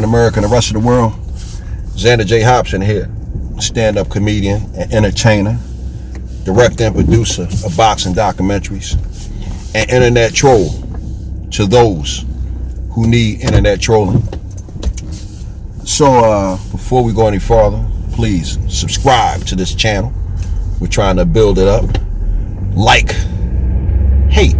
America and the rest of the world. Xander J. Hobson here, stand-up comedian and entertainer, director and producer of boxing documentaries, and internet troll to those who need internet trolling. So before we go any farther, please subscribe to this channel. We're trying to build it up. Like, hate,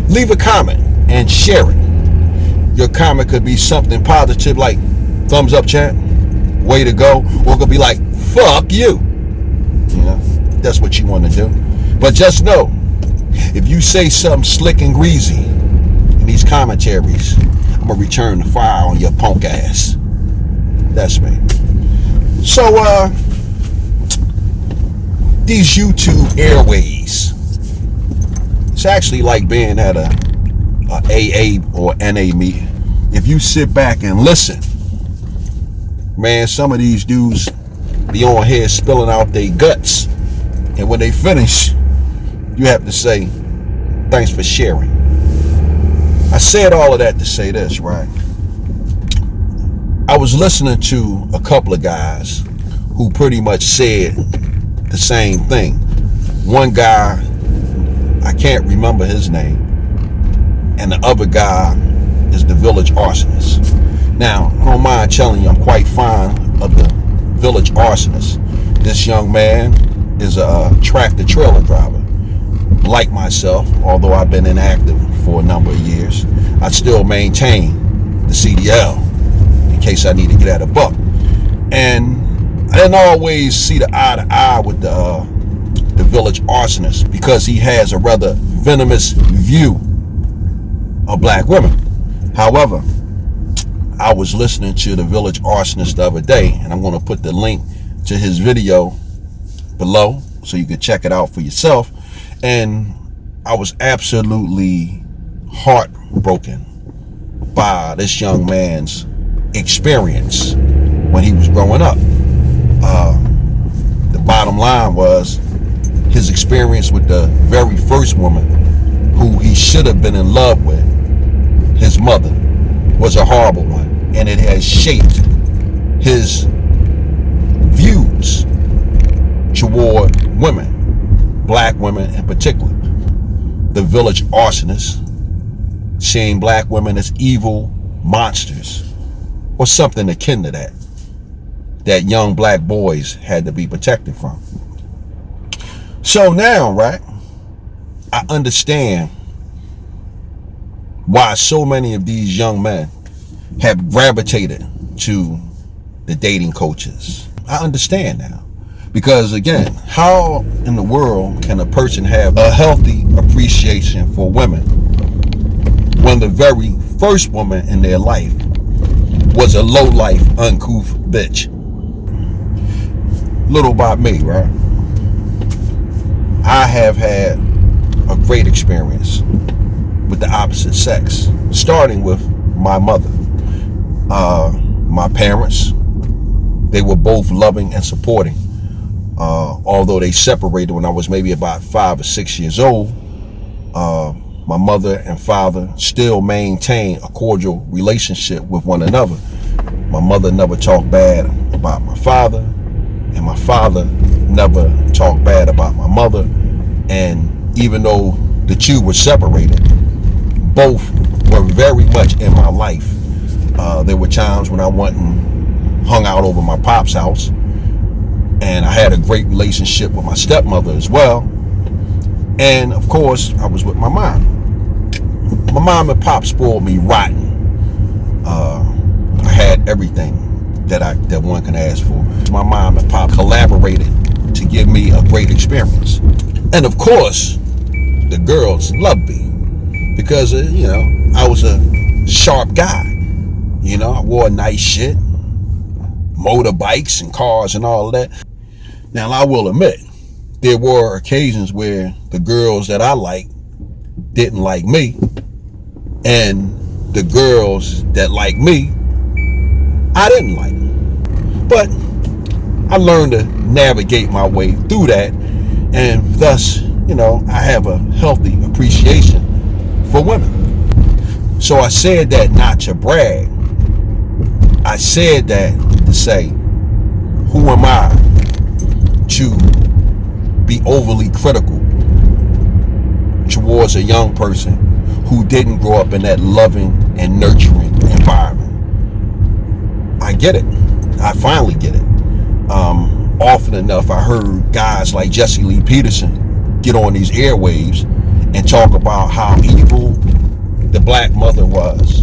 leave a comment and share it. Your comment could be something positive like thumbs up, chat, way to go, or it could be like fuck you. You know, that's what you want to do. But just know, if you say something slick and greasy in these commentaries, I'm gonna return the fire on your punk ass. That's me. So these YouTube airways, it's actually like being at a AA or NA meeting. If you sit back and listen, man, some of these dudes be on here spilling out their guts, and when they finish, you have to say thanks for sharing. I said all of that to say this, right? I was listening to a couple of guys who pretty much said the same thing. One guy, I can't remember his name, and the other guy is the village arsonist. Now, I don't mind telling you, I'm quite fond of the village arsonist. This young man is a tractor trailer driver. Like myself, although I've been inactive for a number of years, I still maintain the CDL in case I need to get at a buck. And I didn't always see the eye to eye with the village arsonist because he has a rather venomous view of black women. However, I was listening to the village arsonist the other day, and I'm going to put the link to his video below so you can check it out for yourself. And I was absolutely heartbroken by this young man's experience when he was growing up. The bottom line was his experience with the very first woman who he should have been in love with, his mother, was a horrible one, and it has shaped his views toward women, black women in particular. The village arsonist, seeing black women as evil monsters or something akin to that young black boys had to be protected from. So now, right, I understand why so many of these young men have gravitated to the dating coaches. I understand now. Because again, how in the world can a person have a healthy appreciation for women when the very first woman in their life was a low-life, uncouth bitch? Little about me, right? I have had a great experience with the opposite sex, starting with my mother. My parents, they were both loving and supporting. Although they separated when I was maybe about 5 or 6 years old, my mother and father still maintain a cordial relationship with one another. My mother never talked bad about my father, and my father never talked bad about my mother. And even though the two were separated, both were very much in my life. There were times when I went and hung out over my pop's house, and I had a great relationship with my stepmother as well. And of course, I was with my mom. My mom and pop spoiled me rotten. I had everything that one can ask for. My mom and pop collaborated to give me a great experience. And of course, the girls loved me because, you know, I was a sharp guy. You know, I wore nice shit, motorbikes and cars and all of that. Now, I will admit, there were occasions where the girls that I liked didn't like me, and the girls that liked me, I didn't like. But I learned to navigate my way through that, and thus, you know, I have a healthy appreciation for women. So I said that not to brag, I said that to say, who am I to be overly critical towards a young person who didn't grow up in that loving and nurturing environment? I get it. I finally get it. Often enough, I heard guys like Jesse Lee Peterson get on these airwaves and talk about how evil the black mother was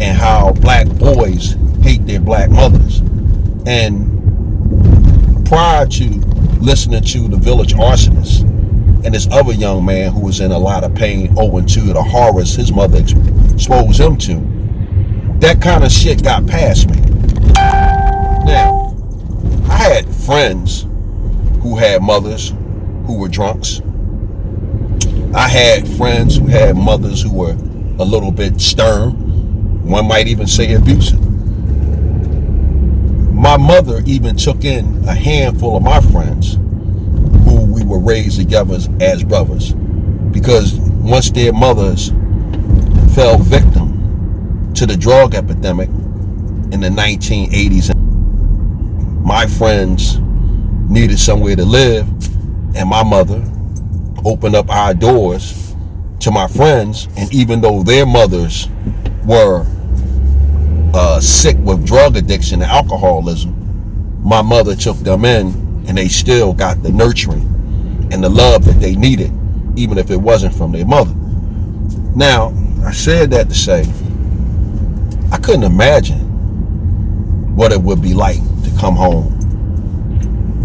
and how black boys hate their black mothers. And prior to listening to the Village Arsonist and this other young man who was in a lot of pain owing to the horrors his mother exposed him to, that kind of shit got past me. Now, I had friends who had mothers who were drunks. I had friends who had mothers who were a little bit stern. One might even say abusive. My mother even took in a handful of my friends who we were raised together as brothers, because once their mothers fell victim to the drug epidemic in the 1980s, my friends needed somewhere to live, and my mother opened up our doors to my friends. And even though their mothers were sick with drug addiction and alcoholism, my mother took them in, and they still got the nurturing and the love that they needed, even if it wasn't from their mother. Now, I said that to say, I couldn't imagine what it would be like to come home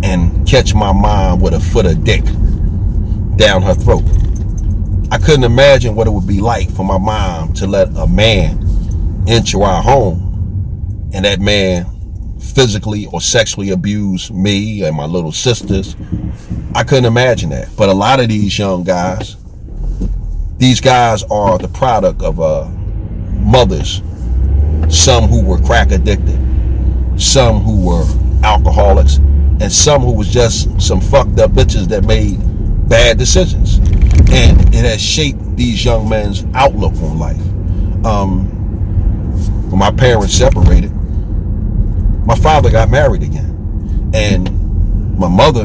and catch my mom with a foot of dick down her throat. I couldn't imagine what it would be like for my mom to let a man into our home and that man physically or sexually abuse me and my little sisters. I couldn't imagine that. But a lot of these young guys, these guys are the product of mothers, some who were crack addicted, some who were alcoholics, and some who was just some fucked up bitches that made bad decisions. And it has shaped these young men's outlook on life. When my parents separated, my father got married again. And my mother,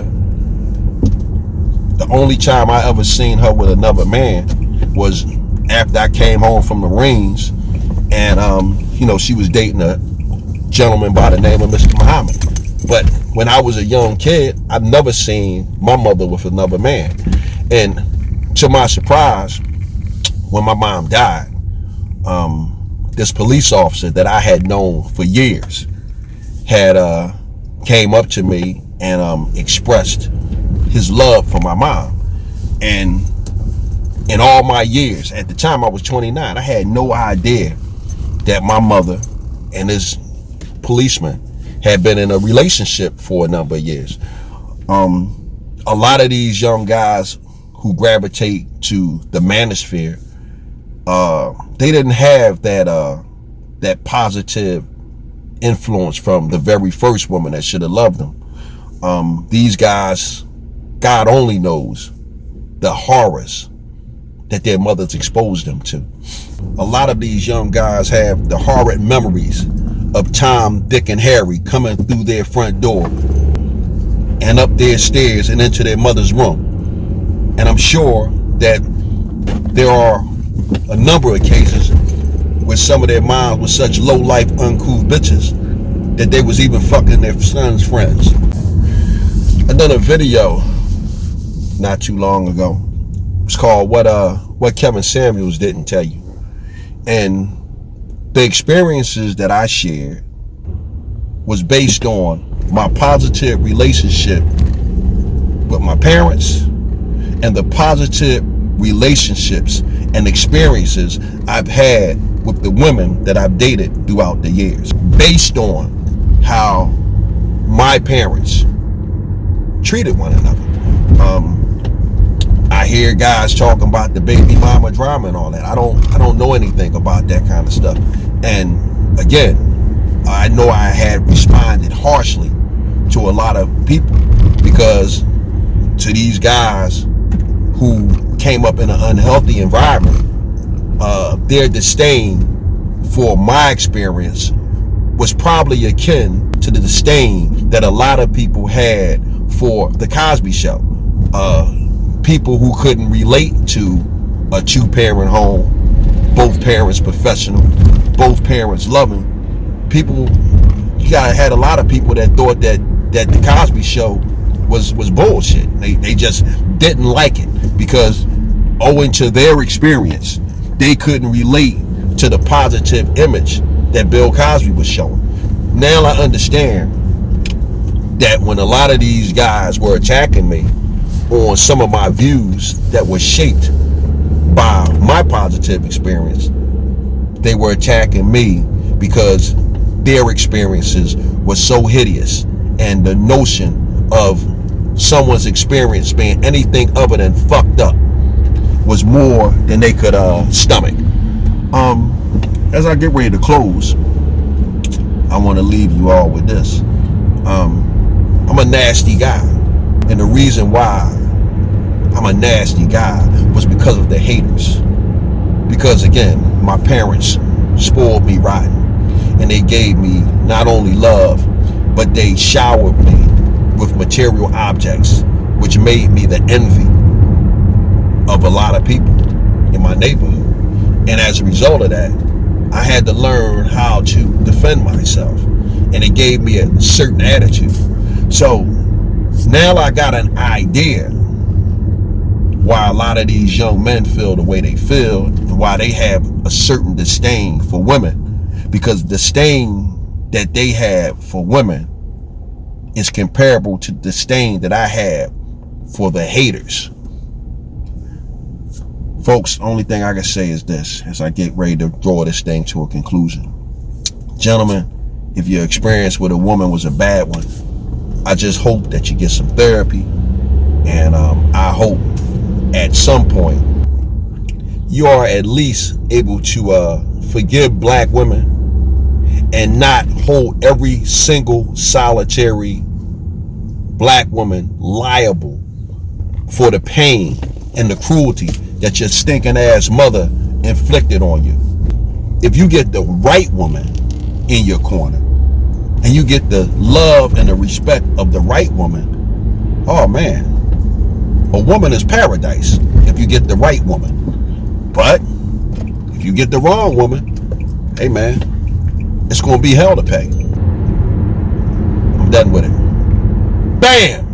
the only time I ever seen her with another man was after I came home from the Marines, and she was dating a gentleman by the name of Mr. Muhammad. But when I was a young kid, I've never seen my mother with another man. And to my surprise, when my mom died, this police officer that I had known for years had came up to me and expressed his love for my mom. And in all my years, at the time I was 29, I had no idea that my mother and this policeman had been in a relationship for a number of years. A lot of these young guys who gravitate to the manosphere, they didn't have that positive influence from the very first woman that should have loved them. These guys, God only knows the horrors that their mothers exposed them to. A lot of these young guys have the horrid memories of Tom, Dick, and Harry coming through their front door and up their stairs and into their mother's room. And I'm sure that there are a number of cases where some of their moms were such low-life, uncouth bitches that they was even fucking their son's friends. I done a video not too long ago. It's called What Kevin Samuels Didn't Tell You. And the experiences that I shared was based on my positive relationship with my parents and the positive relationships and experiences I've had with the women that I've dated throughout the years, based on how my parents treated one another. I hear guys talking about the baby mama drama and all that. I don't know anything about that kind of stuff. And again, I know I had responded harshly to a lot of people, because to these guys who came up in an unhealthy environment, their disdain for my experience was probably akin to the disdain that a lot of people had for the Cosby Show. People who couldn't relate to a two-parent home, both parents professional, both parents loving. People, had a lot of people that thought that the Cosby Show was bullshit. They just didn't like it because, owing to their experience, they couldn't relate to the positive image that Bill Cosby was showing. Now I understand that when a lot of these guys were attacking me on some of my views that were shaped by my positive experience, they were attacking me because their experiences were so hideous, and the notion of someone's experience being anything other than fucked up was more than they could stomach. As I get ready to close, I want to leave you all with this. I'm a nasty guy, and the reason why I'm a nasty guy was because of the haters. Because again, my parents spoiled me rotten, and they gave me not only love, but they showered me with material objects, which made me the envy of a lot of people in my neighborhood. And as a result of that, I had to learn how to defend myself, and it gave me a certain attitude. So now I got an idea why a lot of these young men feel the way they feel, and why they have a certain disdain for women. Because the disdain that they have for women is comparable to the disdain that I have for the haters. Folks, only thing I can say is this, as I get ready to draw this thing to a conclusion. Gentlemen, if your experience with a woman was a bad one, I just hope that you get some therapy. And I hope at some point you are at least able to forgive black women and not hold every single solitary black woman liable for the pain and the cruelty that your stinking ass mother inflicted on you. If you get the right woman in your corner, and you get the love and the respect of the right woman, oh man, a woman is paradise if you get the right woman. But if you get the wrong woman, hey man, it's gonna be hell to pay. I'm done with it. Bam!